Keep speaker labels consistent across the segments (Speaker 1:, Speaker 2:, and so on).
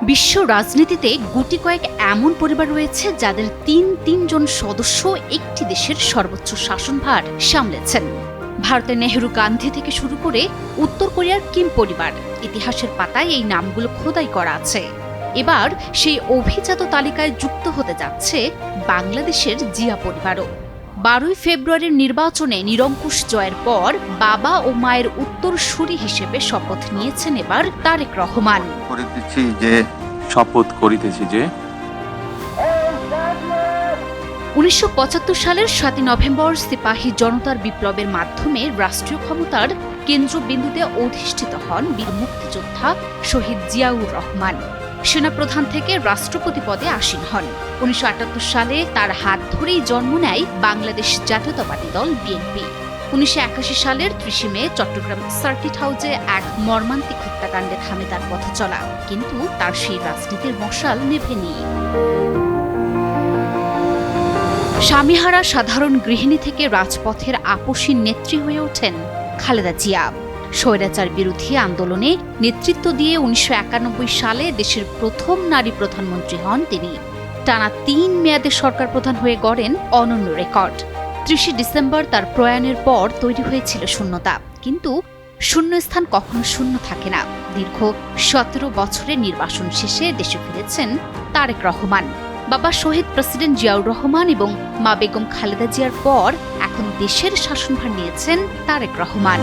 Speaker 1: বিশ্ব রাজনীতিতে গুটি কয়েক এমন পরিবার রয়েছে যাদের তিনজন সদস্য একটি দেশের সর্বোচ্চ শাসনভার সামলেছেন। ভারতের নেহরু গান্ধী থেকে শুরু করে উত্তর কোরিয়ার কিম পরিবার, ইতিহাসের পাতায় এই নামগুলো খোদাই করা আছে। এবার সেই অভিজাত তালিকায় যুক্ত হতে যাচ্ছে বাংলাদেশের জিয়া পরিবারও। 12 ফেব্রুয়ারির নির্বাচনে নিরঙ্কুশ জয়ের পর বাবা ও মায়ের উত্তরসূরি হিসেবে শপথ নিয়েছেন এবার তারেক রহমান।
Speaker 2: শপথ করিতেছি যে
Speaker 1: 1975 সালের 7 নভেম্বর সিপাহী জনতার বিপ্লবের মাধ্যমে রাষ্ট্রীয় ক্ষমতার কেন্দ্রবিন্দুতে অধিষ্ঠিত হন বীর মুক্তিযোদ্ধা শহীদ জিয়াউর রহমান। সেনাপ্রধান থেকে রাষ্ট্রপতি পদে আসীন হন। 1978 সালে তার হাত ধরেই জন্ম নেয় বাংলাদেশ জাতীয়তাবাদী দল বিএনপি। 1981 সালের 30 মে চট্টগ্রাম সার্কিট হাউসে এক মর্মান্তিক হত্যাকাণ্ডে থামে তার পথ চলা, কিন্তু তার সেই রাজনীতির মশাল নেভেনি। স্বামীহারা সাধারণ গৃহিণী থেকে রাজপথের আপসী নেত্রী হয়ে ওঠেন খালেদা জিয়া। স্বৈরাচার বিরোধী আন্দোলনে নেতৃত্ব দিয়ে 1991 সালে দেশের প্রথম নারী প্রধানমন্ত্রী হন তিনি। টানা 3 মেয়াদে সরকার প্রধান হয়ে গড়েন অনন্য রেকর্ড। 30 ডিসেম্বর তার প্রয়াণের পর তৈরি হয়েছিল শূন্যতা, কিন্তু শূন্যস্থান কখনো শূন্য থাকে না। দীর্ঘ 17 বছরের নির্বাসন শেষে দেশে ফিরেছেন তারেক রহমান। বাবা শহীদ প্রেসিডেন্ট জিয়াউর রহমান এবং মা বেগম খালেদা জিয়ার পর এখন দেশের শাসনভার নিয়েছেন তারেক রহমান।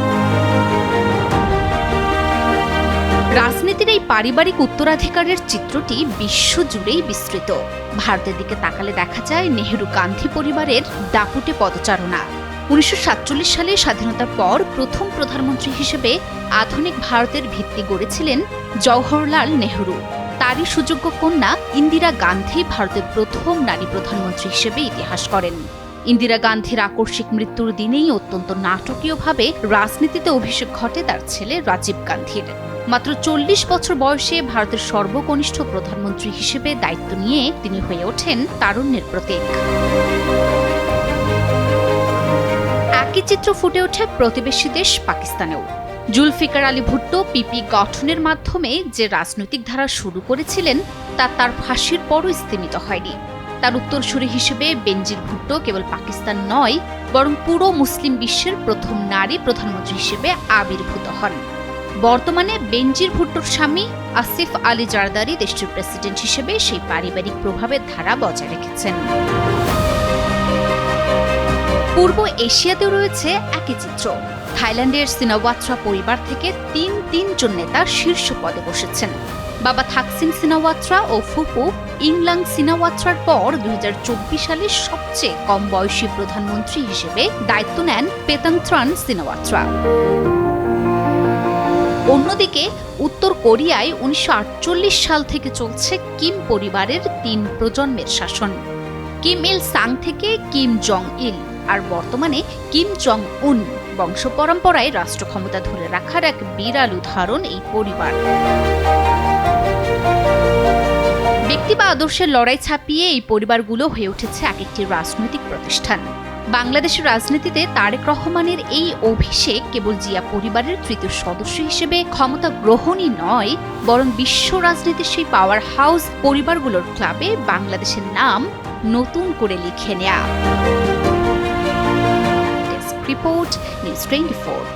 Speaker 1: রাজনীতির এই পারিবারিক উত্তরাধিকারের চিত্রটি বিশ্বজুড়েই বিস্তৃত। ভারতের দিকে তাকালে দেখা যায় নেহরু গান্ধী পরিবারের দাপুটে পদচারণা। 1947 সালে স্বাধীনতার পর প্রথম প্রধানমন্ত্রী হিসেবে আধুনিক ভারতের ভিত্তি গড়েছিলেন জওহরলাল নেহরু। তারই সুযোগ্য কন্যা ইন্দিরা গান্ধী ভারতের প্রথম নারী প্রধানমন্ত্রী হিসেবে ইতিহাস করেন। ইন্দিরা গান্ধীর আকস্মিক মৃত্যুর দিনেই অত্যন্ত নাটকীয়ভাবে রাজনীতিতে অভিষেক ঘটে তার ছেলে রাজীব গান্ধীর। মাত্র 40 বছর বয়সে ভারতের সর্বকনিষ্ঠ প্রধানমন্ত্রী হিসেবে দায়িত্ব নিয়ে তিনি হয়ে ওঠেন তারুণ্যের প্রতীক। একই চিত্র ফুটে ওঠে প্রতিবেশী দেশ পাকিস্তানেও। জুলফিকার আলী ভুট্টো পিপি গঠনের মাধ্যমে যে রাজনৈতিক ধারা শুরু করেছিলেন তা তার ফাঁসির পরও স্তীমিত হয়নি। তার উত্তরসূরি হিসেবে বেনজির ভুট্টো কেবল পাকিস্তান নয়, বরং পুরো মুসলিম বিশ্বের প্রথম নারী প্রধানমন্ত্রী হিসেবে আবির্ভূত হন। বর্তমানে বেনজির ভুট্টোর স্বামী আসিফ আলী জারদারি দেশটির প্রেসিডেন্ট হিসেবে সেই পারিবারিক প্রভাবের ধারা বজায় রেখেছেন। পূর্ব এশিয়াতেও রয়েছে একই চিত্র। থাইল্যান্ডের সিনাওয়াত্রা পরিবার থেকে তিনজন নেতা শীর্ষ পদে বসেছেন। বাবা থাকসিন সিনাওয়াত্রা ও ফুফু ইংলাং সিনাওয়াত্রার পর 2024 সালে সবচেয়ে কম বয়সী প্রধানমন্ত্রী হিসেবে দায়িত্ব নেন পেতাংত্রান সিনাওয়াত্রা। অন্যদিকে উত্তর কোরিয়ায় 1948 সাল থেকে চলছে কিম পরিবারের 3 প্রজন্মের শাসন। কিম ইল সাং থেকে কিম জং ইল আর বর্তমানে কিম জং উন বংশ পরম্পরায় রাষ্ট্র ক্ষমতা ধরে রাখার এক বিরাল উদাহরণ এই পরিবার। ব্যক্তি বা আদর্শের লড়াই ছাপিয়ে এই পরিবারগুলো হয়ে উঠেছে এক একটি রাজনৈতিক প্রতিষ্ঠান। বাংলাদেশের রাজনীতিতে তারেক রহমানের এই অভিষেক কেবল জিয়া পরিবারের তৃতীয় সদস্য হিসেবে ক্ষমতা গ্রহণই নয়, বরং বিশ্ব রাজনীতির সেই পাওয়ার হাউস পরিবারগুলোর ক্লাবে বাংলাদেশের নাম নতুন করে লিখে নেয়া। Desk report, news 24।